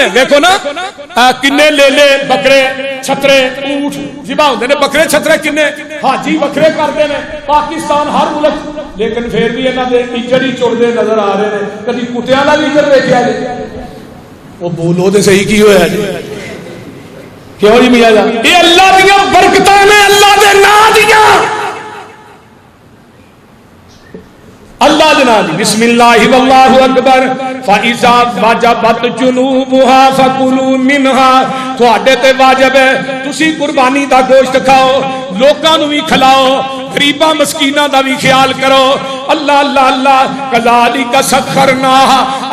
ने देखो ना किन्ने लेले बकरे छतरे ऊंट जिबा होंदे ने बकरे छतरे किन्ने हाजी बकरे करते हैं पाकिस्तान हर मुल्क लेकिन फिर भी इन्हां दे इज्जत ही चुड़दे नजर आ रहे हैं कभी कुत्तियां दा भी इज्जत देखिया जी वो बोलो तो सही की होया जी क्यों जी मियां जा ये अल्लाह दी बरकतां ने अल्लाह दे नाम दियां अल्लाह जनाब बिस्मिल्लाहि वल्लाहु अकबर फाइजा वाजबत जुनूबुहा फकुलू मिनहा तुहाडे ते वाजिब है तुसी कुर्बानी दा गोश्त खाओ लोकां नूं भी खिलाओ गरीबां मस्कीनां दा भी ख्याल करो अल्लाह अल्लाह अल्लाह कज़ालिका सखरना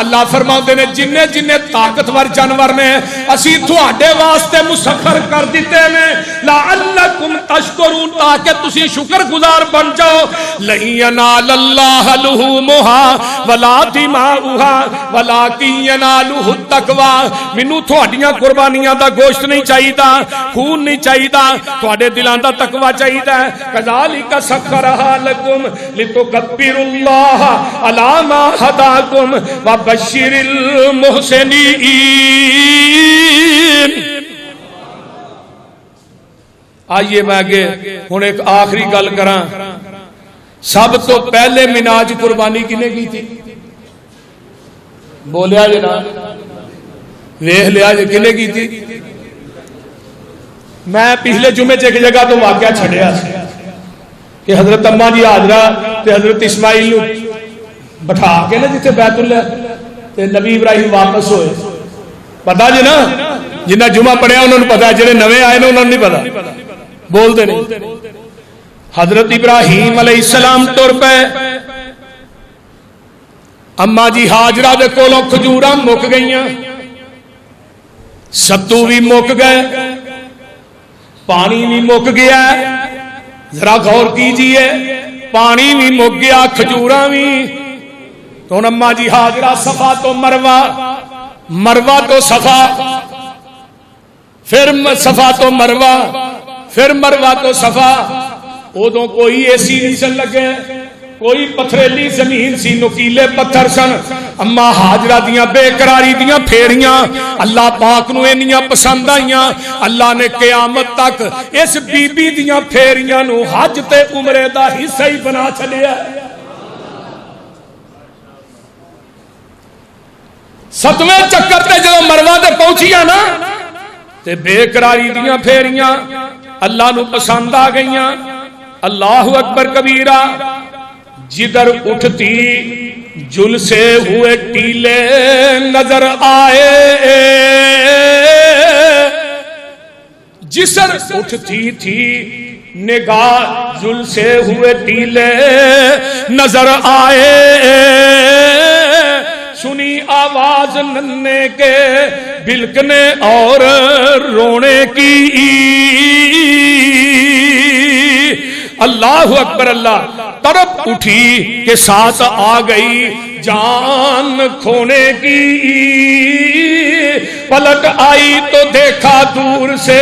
अल्लाह फरमाते ने जिन्ने जिन्ने ताकतवर जानवर ने असी तुहाडे वास्ते मुसखर कर दिते ने लअल्लकुम तशकुरून ताकि तुसी शुक्रगुजार बन जाओ लई यनालल्लाह लुहुमुहा वला दिमाउहा वलाकिन यनालुहु तकवा मैनू तुहाडियां कुर्बानियां दा गोश्त नहीं चाहिदा खून नहीं चाहिदा तुहाडे दिलां दा तकवा चाहिदा कज़ालिका सखरहा लकुम लितुकब्बिरुल्लाह अला मा हदाकुम व बश्शिरिल मुहसिनीन। आइए मैं आगे हुण एक आखिरी गल करां सब तो पहले मिनाज कुर्बानी किने की थी बोलिया जी ना वेख लिया जी किने की थी मैं पिछले जुमे च एक जगह तो वाकया छड़िया कि हजरत अम्मा जी हाजरा ते हजरत इस्माइल नूं बैठा के ना जिथे बैतुल्ला ते नबी इब्राहिम वापस होए पता जी ना जिन्हें जुमा पढ़िया उन्होंने पता जिहड़े नवे आए ने उन्होंने नहीं पता बोलते नहीं हजरत इब्राहिम अलैहिस्सलाम तुर पे अम्मा जी हाजरा दे कोलों खजूरां मुक गईयां सत्तू भी मुक गए पानी भी मुक गया जरा गौर कीजिए पानी भी मुक गया खजूरां भी तो अम्मा जी हाजरा सफा तो मरवा मरवा तो सफा फिर सफा तो मरवा फिर मरवा तो सफा उदों कोई एसी नहीं सन लगे कोई पथरेली जमीन सी नुकीले पत्थर सन अम्मा हाजरा दियां बेकरारी दियां फेरियां अल्लाह पाक नूं इन्नियां पसंद आईयां अल्लाह ने क़यामत तक इस बीबी दियां फेरियां नूं हज ते उमरे दा हिस्सा ही बना छड्डिया। सतवें चक्कर ते जदों मरवा ते पहुंचिया ना ते बेकरारी दियां फेरियां अल्लाह नूं पसंद आ गईयां। अल्लाहु अकबर कबीरा जिधर उठती जुलसे हुए टीले नजर आए जिसर उठती थी निगाह जुलसे हुए टीले नजर आए सुनी आवाज नन्हे के बिलकने और रोने की अल्लाह अकबर अल्लाह तरफ उठी के साथ आ गई जान खोने की पलट आई तो देखा दूर से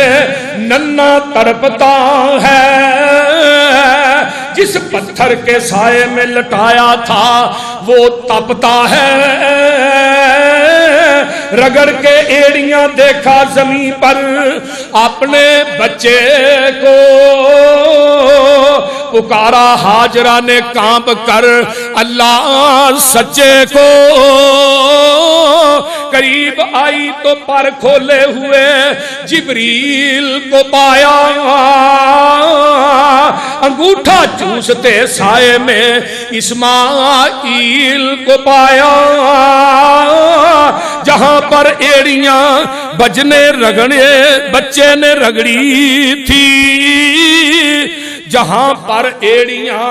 नन्हा तड़पता है जिस पत्थर के साए में लटाया था वो तपता है रगड़ के एड़ियां देखा जमीन पर अपने बच्चे को पुकारा हाजरा ने कांप कर अल्लाह सच्चे को करीब आई तो पर खोले हुए जिब्रील को पाया अंगूठा चूसते साए में इस्माइल को पाया जहां पर एड़ियां बजने रगड़े बच्चे ने रगड़ी थी जहां पर एड़ियां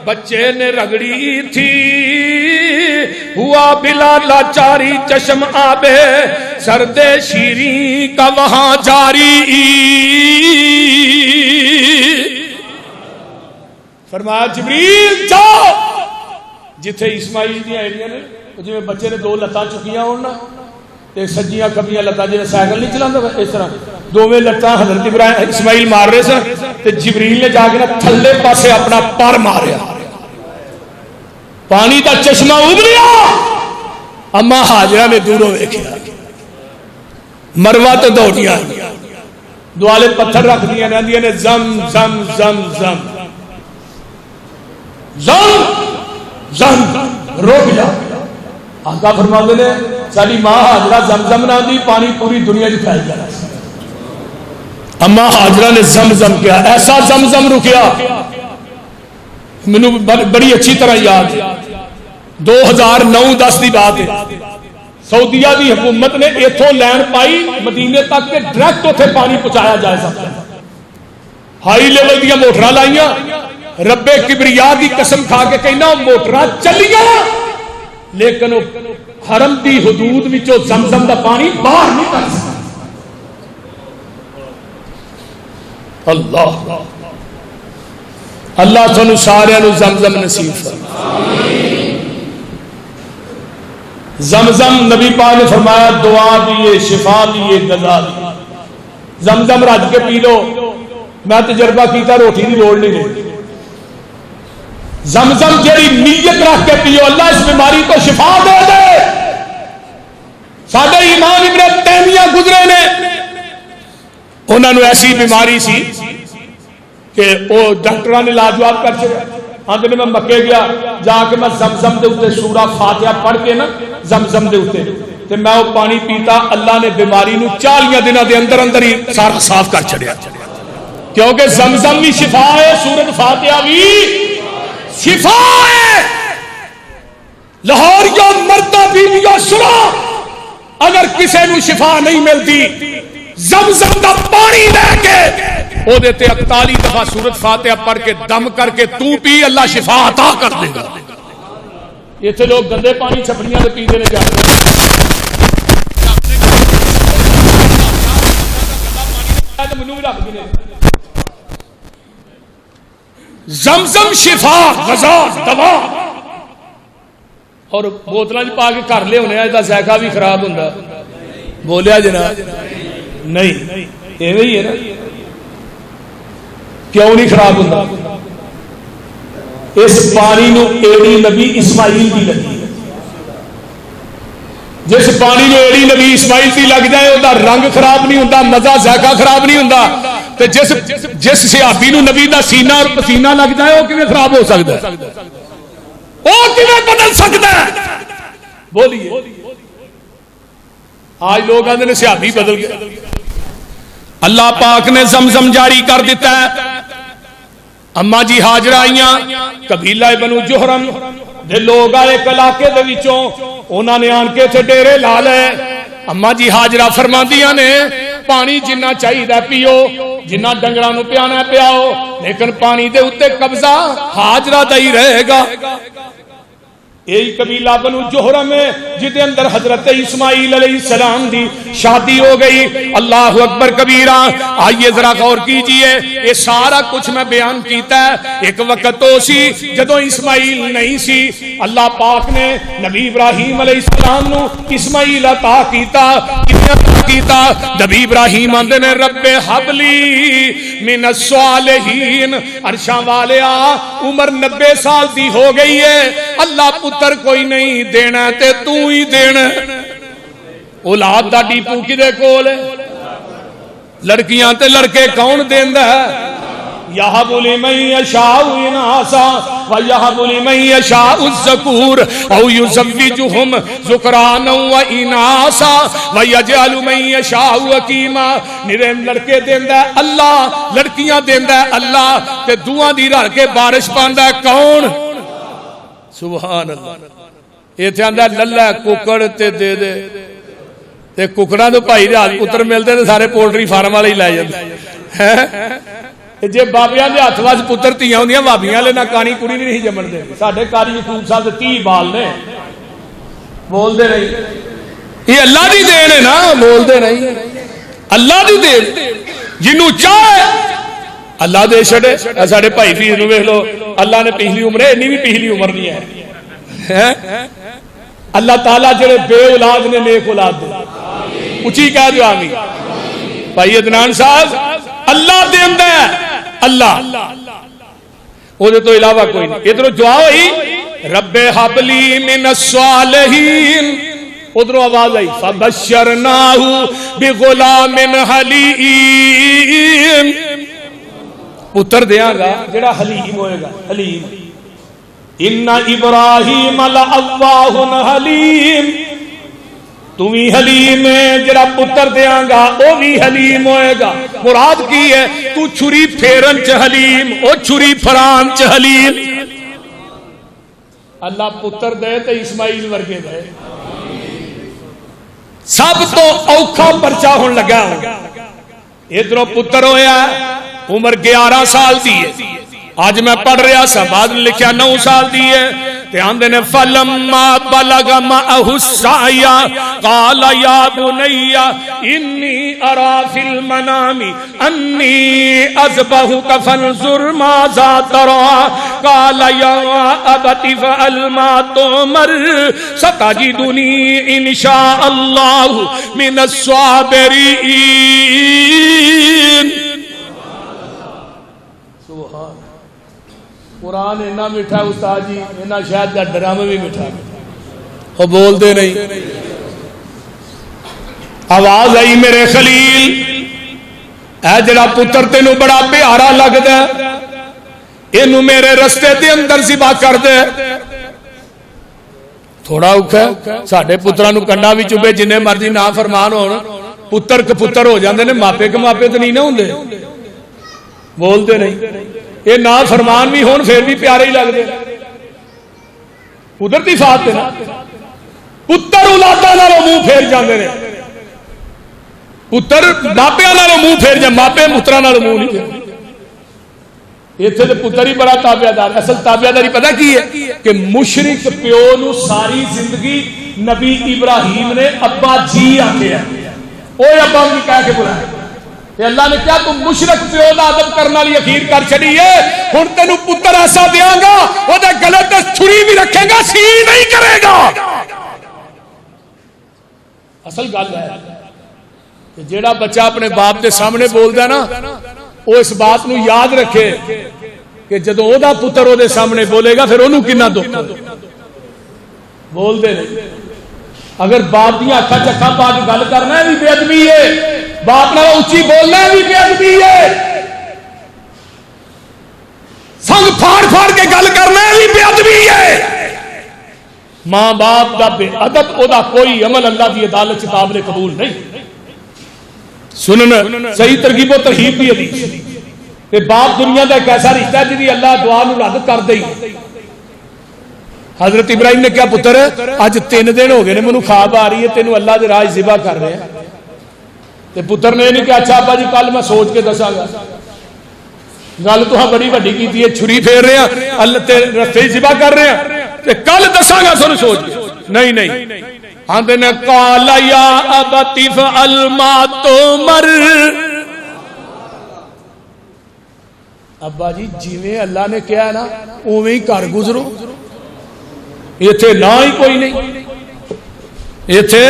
बच्चे ने रगड़ी थी हुआ बिला लाचारी चश्म आबे सरदे शीरी का वहां जारी फरमाया जिब्रील जाओ जिथे इस्माइल दी एड़ियां ने जिवें बच्चे ने दो लत्तां चुकियां होण ना ते सज्जियां खब्बियां लत्तां जिवें साइकिल नहीं चलांदा इस तरह दोवें लत्तां हजरत इब्राहिम इस्माइल मार रहे सन ते जिब्रील ने जाके ना थल्ले पासे अपना पर मारिया पानी का चश्मा उबलिया अम्मा हाजरा ने दूरों वेख्या मरवा तो दौड़ियां दुआले पत्थर रख दिया रहंदियां ने जम जम जम जम जम जम रोक जा। आका फरमाते ने साडी मां हाजरा जमजम ना दी पानी पूरी दुनिया च फैल जाना। अम्मा हाजरा ने जमजम किया, ऐसा जमजम रुकिया मैनू बड़ी अच्छी तरह याद है। 2009-10 की बात है। सऊदीया की हुकूमत ने इथों लैन पाई मदीने तक के डायरेक्ट उथे पानी पहुंचाया जा सकता। हाई लेवल दी मोटर लाइया, रब्बे किबरिया की कसम खा के कहना मोटर चलिया, लेकिन हरम की हदूद विचों जमजम का पानी बाहर नहीं कर सकता। अल्लाह अल्लाह तुहानू सारियां नू जमजम नसीब फरमाए। जमजम नबी पाक ने फरमाया दुआ भी है, शिफा भी है, गजा भी। जमजम रज के पी लो, मैं तजर्बा किया रोटी की लोड़ नहीं रही। जमजम जेड़ी नीयत रख के पियो अल्लाह इस बीमारी को शिफा दे दे। साडे इमाम इब्न तैमिया गुजरे ने, उन्होंने ऐसी बीमारी सी कि वो डॉक्टर ने लाजवाब कर छड़िया। आंदे ने मैं मक्के गया, जाके मैं जमजम के उत्ते सूरा फातिहा पढ़ के ना जमजम के उत्ते ते मैं वो पानी पीता, अल्लाह ने बीमारी नू 40 दिनों के अंदर अंदर ही सारा साफ कर छड़िया। क्योंकि जमजम भी शिफा है, सूरत फातिहा भी शिफा है। लाहौरिया मर्दा बीवियां सुनो, अगर किसी को शिफा नहीं मिलती जमजम का पानी लेके ओदे ते 41 दफा सूरत फातिहा पढ़ के दम करके तू पी, अल्लाह शिफा अता कर देगा। इतने लोग गंदे पानी छपड़ियां से पीते ने जाते। जमजम शिफा गजा दवा, और बोतलों पा के घर ले होने इसका जायका भी खराब होंदा। बोलिया जनाब नहीं, इवें ही है ना, क्यों नहीं खराब होंदा? इस पानी नू एड़ी नबी इस्माइल की लगी। जिस पानी नू एड़ी नबी इस्माइल की लग जाए उसका रंग खराब नहीं होंदा, मजा जायका खराब नहीं होंदा। ते जिस सहाबी नू नबी का सीना और पसीना लग जाए वो किवें खराब हो सकता है? वो किवें बदल सकता है? बोलिए। आज लोग आते ने सहाबी बदल गए। अल्लाह पाक ने जमजम जारी कर दिता है। अम्मा जी हाजरा आईया, कबीला बनु जोहरम दे लोग आए एक इलाके दे विचों, उन्होंने आन के इत्थे डेरे ला ले। अम्मा जी हाजरा फरमांदियां ने पानी जिन्ना चाहिए पियो, जिन्ना डंगरां नूं पियाना पियाओ, लेकिन पानी दे उत्ते कब्जा हाजरा दा ही रहेगा। यही कबीला बनु जोहरम है जिदे अंदर हजरत इस्माइल अलैहिस्सलाम दी शादी हो गई। अल्लाह अकबर कबीरा। आइए जरा गौर कीजिए, ये सारा कुछ मैं बयान कीता है। एक वक्त तो सी जदों इस्माइल नहीं सी, अल्लाह पाक ने नबी इब्राहिम अलैहिस्सलाम नू इस्माइल अता कीता। कीता नबी इब्राहिम आंदे ने रब्बे हबली मिनस सालिहीन। अरशां वालिया उम्र 90 साल दी हो गई है, अल्लाह पुत्र कोई नहीं देना ते तू ही देना। औलाद दा डीपू किदे कोल है? लड़कियां ते लड़के कौन देंदा है? यहबु लिमन यशाउ इनासा व यहबु लिमन यशाउ ज़कूर औ युज़व्विजुहुम ज़ुकराना व इनासा व यजअलु मन यशाउ अकीमा। निरे लड़के देंदा अल्लाह, लड़कियां देंदा अल्लाह, ते दुआं दी रल के बारिश पांदा कौन? सुभान अल्लाह। इत्थे आंदा लल्ला कुकड़ ते दे दे, ते कुकड़ा तो भाई राज पुत्र मिलते तो सारे पोल्ट्री फार्म वाले ही लै जाते हैं। जे बाबिया के हथ वस पुत्र धियां होंदियां, भाबियां वाले ना कानी कुड़ी नहीं जमन दे। साडे कारी यकूब साहब 30 बाल ने, बोलते नहीं। ये अल्लाह की देन है ना, बोलते नहीं। अल्लाह की देन, जिन्हों चाहे अल्लाह दे छड़े। साडे भाई फीस नूं वेख लो, अल्लाह ने पिछली उम्र, इन्नी भी पिछली उम्र नहीं है। अल्लाह ताला जेड़े बे औलाद ने नेक औलाद दे, उची कह दो आमीन। भाई अदनान साहब अल्लाह देंदा है, अल्लाह ओदे तो इलावा कोई नहीं। इधरों दुआ हुई रब्बे हबली मिनस सालिहीन, उधरों आवाज आई फबश्शरनाहु बिगुलामिन हलीम, पुत्र देंगा जेड़ा हलीम होएगा। हलीम इन्ना इब्राहीम लअव्वाहुन हलीम, तू भी हलीम है, जरा पुत्र देंगा वो भी हलीम होएगा। मुराद की है तू छुरी फेरन च हलीम, ओ छुरी फरान च हलीम। अल्लाह पुत्र दे तो इस्माइल वर्गे दे। सब तो औखा परचा होने लगा। इधरों पुत्र होया, उम्र 11 साल दी है। आज मैं पढ़ रहा सा, बाद में लिखा 9 साल दी है। ध्यान देने फलम्मा बलगा माअहु साया काला या बुनैया इन्नी अरा फिल मनामी अन्नी अज़बहुका फंजुर माज़ा तरा काला या अबती फ़अल मा तुमर सतजिदुनी इंशाअल्लाहु मिनस साबिरीन। कुरान इन्ना मीठा उस्ताद जी, इन्ना शायद का ड्रामा भी मीठा, वो बोलते नहीं। आवाज आई मेरे खलील, ऐ जड़ा पुत्र तेनू बड़ा प्यारा लगदा, इनू मेरे रस्ते के अंदर ज़िबा कर दे। थोड़ा औखा साडे पुत्रां नू कंडा भी चुभे, जिन्ने मर्जी ना फरमान होण, पुत्र कपुत्र हो जाते हैं, मापे कमापे तो नहीं ना होंगे, बोलते नहीं। ये ना फरमान भी होन फिर भी प्यारे ही लगते, कुदरती फात है ना। पुत्र औलादा नालों मुंह फेर जाते हैं, पुत्र मापिया नालों मुंह फेर जा, मापे पुत्रा नालों मुंह नहीं फेर। इत्थे तो पुत्र ही बड़ा ताबियादार। असल ताबियादारी पता की है कि मुशरिक प्यो नू सारी जिंदगी नबी इब्राहिम ने अब्बा जी आखे, ओए अब्बा भी कह के बुलाया। अल्लाह ने क्या तुम मुशरक प्यो दा अदब करने वाली अखीर कर छड़ी है, हुण तेनू पुत्र ऐसा देंगा ओदे गले ते छुरी भी रखेगा, सी नहीं करेगा। असल गल है कि जेड़ा बच्चा अपने बाप के सामने बोलदा ना, वो इस बात नू याद रखे कि जदों ओदा पुत्र ओदे सामने बोलेगा फिर ओनू किन्ना दुख बोलदे नहीं। अगर बाप दी अखा चखा पा के गल करना भी बेअदबी है, बाप नाल उच्ची बोलना भी बेअदबी है, संग फाड़ फाड़ के गल करना भी बेअदबी है। मां बाप का बेअदब ओदा कोई अमल अल्लाह की अदालत च काबिल कबूल नहीं। सुनन सही तरगीबो तरहीब दी हदीस ते बाप दुनिया का एक ऐसा रिश्ता है जिहदी अल्लाह दुआ नूं रद्द कर दे। हजरत इब्राहिम ने क्या पुत्र अज 3 दिन हो गए ने मैनू ख्वाब आ रही है तेनू अल्लाह दे राह ज़िबा कर रहे हैं। ते पुत्र ने नहीं कहा अच्छा अब्बा जी कल मैं सोच के दसांगा। गल तुहां बड़ी वड्डी कीती है, छुरी फेर रहे हैं अल्लाह ते रस्ते ज़िबा कर रहे हैं ते कल दसांगा तुहानू सोच के। नहीं नहीं आंदे ने काला या अबती फ़अल मा तुमर। अब्बा जी जिवें अल्लाह ने कहा ना उवें ही कर गुजरो, इथे ना ही कोई नहीं, इथे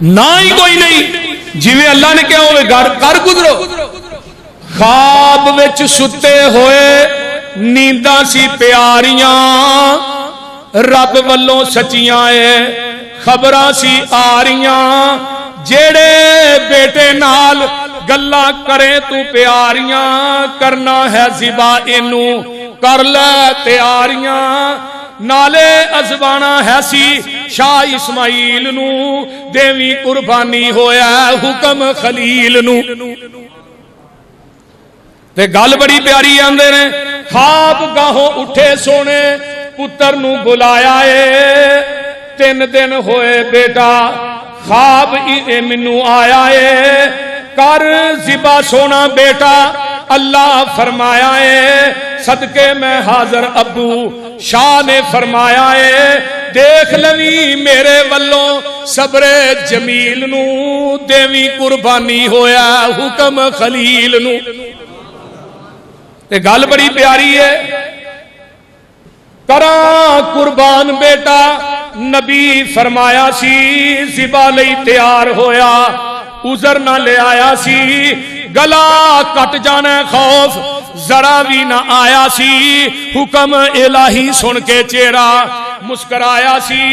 ना ही कोई नहीं, जिवें अल्लाह ने कहा होवे कर गुजरो। ख्वाब विच सुते होए नींदा सी प्यारियां, रब वल्लों सच्चियां ए खबरां सी आ रहियां, जेड़े बेटे नाल गल्ला करे तू प्यारियां, करना है ज़िबा इनू कर ले तैयारियां, नाले अजबाना है सी शाह इस्माइल नू, देवी कुर्बानी होया हुक्म खलील नू। ते गल बड़ी प्यारी आंदे ने ख्वाब गाहों उठे सोने पुत्र नू बुलाया है, 3 दिन होए बेटा ख्वाब मैनू आया है, कर ज़िबा सोना बेटा अल्लाह फरमाया है, सदके मैं हाजर अबू शाह ने फरमाया है, देख लवी मेरे वल्लों सबरे जमील नू, देवी कुर्बानी होया हुक्म खलील नू। ते गल बड़ी प्यारी है, करा कुर्बान बेटा नबी फरमाया सी, ज़िबा लई तैयार होया उजर ना ले आया सी, गला कट जाना खौफ जरा भी ना आया सी, हुक्म इलाही सुन के चेहरा मुस्कराया सी,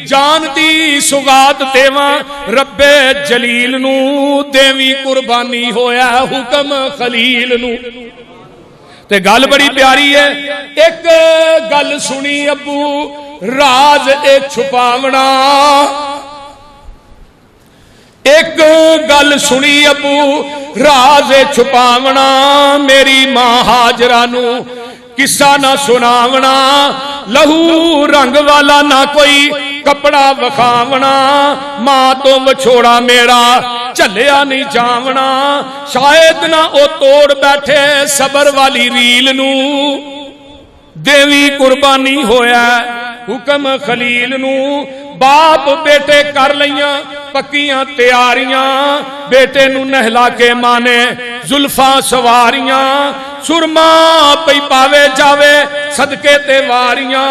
जान दी सुगात देवां रब्बे जलील नू देवी कुर्बानी होया हुक्म खलील नू। ते गल बड़ी प्यारी है। एक गल सुनी अबू राज ए छुपावना, एक गल सुनी अबू राज ए छुपावना, मेरी मां हाजरा नू किस्सा ना सुनावना, लहू रंग वाला ना कोई कपड़ा वखावना, मां तो विछोड़ा मेरा झलिया नहीं जावना, शायद ना ओ तोड़ बैठे सबर वाली रील नू देवी कुर्बानी होया हुक्म खलील नू। बाप बेटे कर लईयां पक्कियां तैयारियां, बेटे नू नहला के माने जुल्फा सवारियां, सुरमा पई पावे जावे सदके ते वारियां,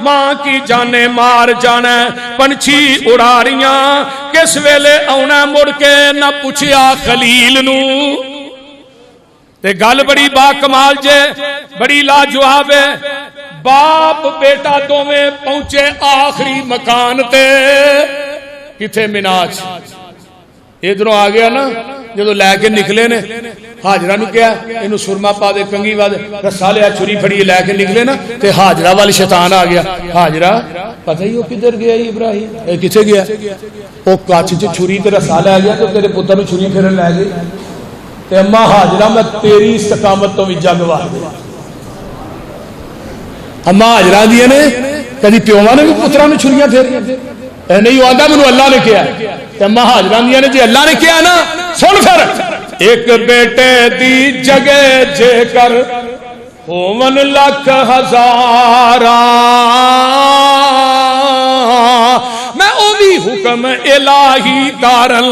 मां की जाने मार जाना पंछी उड़ारियां, किस वेले आउणा मुड़ के ना पुछया खलील नू। ते गल बड़ी बाकमाल जे बड़ी लाजवाब है। बाप बेटा दोवें पहुंचे आखिरी मकान ते, किथे मिनाज इधरों आ गया ना, जो लैके निकले ने हाजरा नू कहा इनू सुरमा पा दे कंगी पा दे, रस्सा लिया छुरी फड़ी लैके निकले ना, ते हाजरा वाल शैतान आ गया। हाजरा पता ही वो किधर गया इब्राहिम, किथे गया, वो कच्छ च छुरी ते रस्सा लै गया, तो तेरे पुत्र नू छुरी फिरन लै गई। ते अम्मा हाजरा मैं तेरी इस्तकामत तो भी जग वार दे। अम्मा हाजरा दिया ने कभी प्योवा ने भी पुत्रा नू छुरियां फेरियां नहीं आता, मैनू अल्लाह ने कहा। अम्मा हाजरा दिया ने जे अल्लाह ने कहा ना सुन फिर, एक बेटे दी जगह जेकर होवन लख हजारा, मैं ओ भी हुक्म इलाही कारन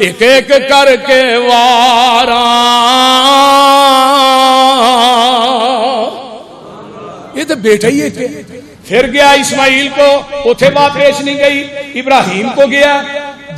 एक एक करके वारा। ये तो बेटा ही है। फिर गया इस्माइल को, उथे बात पेश नहीं गई, इब्राहिम को गया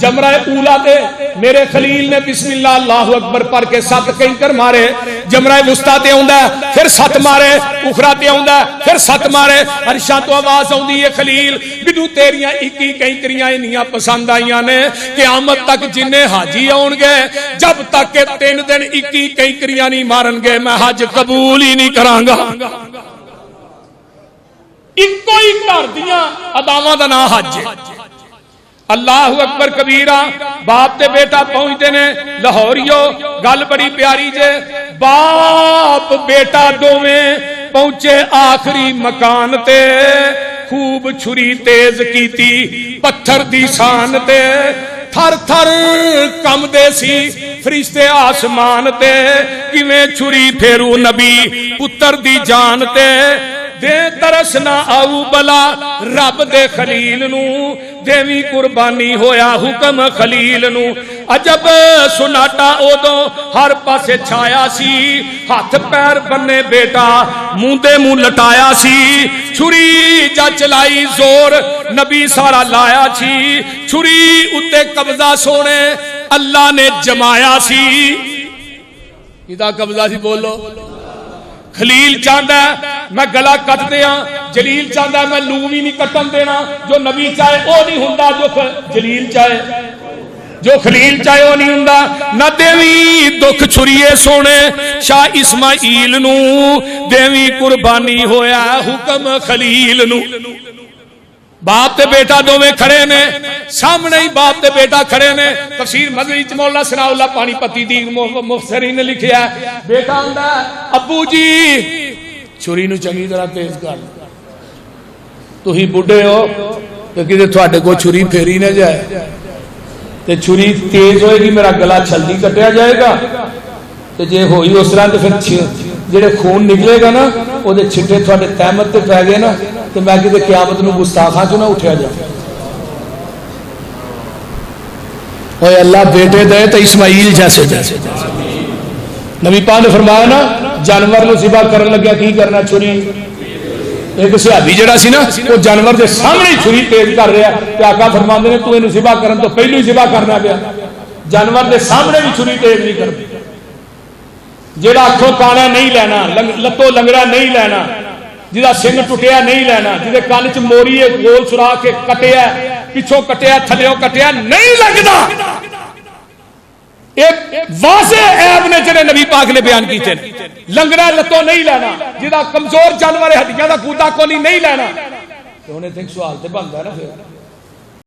जमरा ऊला ते मेरे खलील ने बिस्मिल्लाह अल्लाहु अकबर पढ़ के 7 कंकर मारे, जमरा वुस्ता ते आउंदा फिर 7 मारे, उखरा ते आउंदा फिर 7 मारे, अरशा तो आवाज आउंदी है खलील बिनू तेरियां 21 कंकरियां इन्नियां पसंद आईयां ने क़यामत तक जिन्ने हाजी आउणगे जब तक के 3 दिन 21 कंकरियां नहीं मारनगे मैं हज कबूल ही नहीं करांगा। इको ही घर दियां अदावां दा नाम हज है। अल्लाहु अकबर कबीरा। बाप ते बेटा पहुंचते ने लाहौरियो, गल बड़ी प्यारी जे, बाप बेटा दोवें पहुंचे आखिरी मकान ते, खूब छुरी तेज कीती पत्थर दी शान ते, थर थर कंबदे सी फरिश्ते आसमान ते, किवें छुरी फेरू नबी पुत्र दी जान ते, दे तरस ना आऊ बला रब दे खलील नू, देवी कुर्बानी होया हुक्म खलील नू। अजब सुनाटा ओदों हर पासे छाया सी, हाथ पैर बन्ने बेटा मुंह दे मुंह लटाया सी, छुरी जा चलाई जोर नबी सारा लाया सी, छुरी उत्ते कब्जा सोने अल्लाह ने जमाया सी। किदा कब्जा सी बोलो? खलील चाहता मैं गला कट दिया, जलील चाहता मैं लू भी नहीं कटन देना, जो नबी चाहे वो नहीं हुंदा, जो जलील चाहे जो खलील चाहे वो नहीं हुंदा। ना देवी दुख छुरीए सोने शाह इस्माइल नू, देवी कुर्बानी होया हुक्म खलील नू। बाप ते बेटा दोवें खड़े ने सामने ही, बाप ते बेटा खड़े ने। तफसीर मजरी च मौला सनाउल्लाह पानीपती दी मुफसरीन ने लिखिया, बेटा आंदा अब्बू जी छुरी नू चंगी तरह तेज कर, तुही बुढ़े हो तो किते तुहाडे कोल छुरी फेरी ना जाए, ते छुरी तेज होएगी मेरा गला जल्दी कटिया जाएगा, ते जे होई उस तरह तो फिर जेड़े खून निकलेगा ना वो छिट्टे थोड़े तहमत ते पै गए ना, तो मैं किते क़यामत नूं गुस्ताखां चों ना उठिया जाए। ओए अल्लाह बेटे दे तो इस्माइल जैसे जैसे नबी पाक ने फरमाया ना, जानवर नूं ज़िबा करन लग्या की करना, छुरी। एक सहाबी जिहड़ा सी ना वो जानवर के सामने छुरी तेज कर रहा, ते आका फरमांदे ने तू इहनूं ज़िबा करन तो पहले ही ज़िबा करना पिया, जानवर के सामने भी छुरी तेज नहीं करती। जेड़ा अखों काना नहीं लेना, लत्तों लंगड़ा नहीं लेना, जिदा सिंह टुटिया नहीं लेना, जिदे कान च मोरी गोल सुरा के कटिया पिछों कटिया थल्यों कटिया नहीं लगता। एक वाज़े ऐब ने जिन्हें नबी पाक ने बयान किए, लंगड़ा लत्तों नहीं लेना, जिदा कमजोर जानवर हड्डियां का कूदा कोली नहीं लेना। तो उन्हें सवाल तो बनता है ना फिर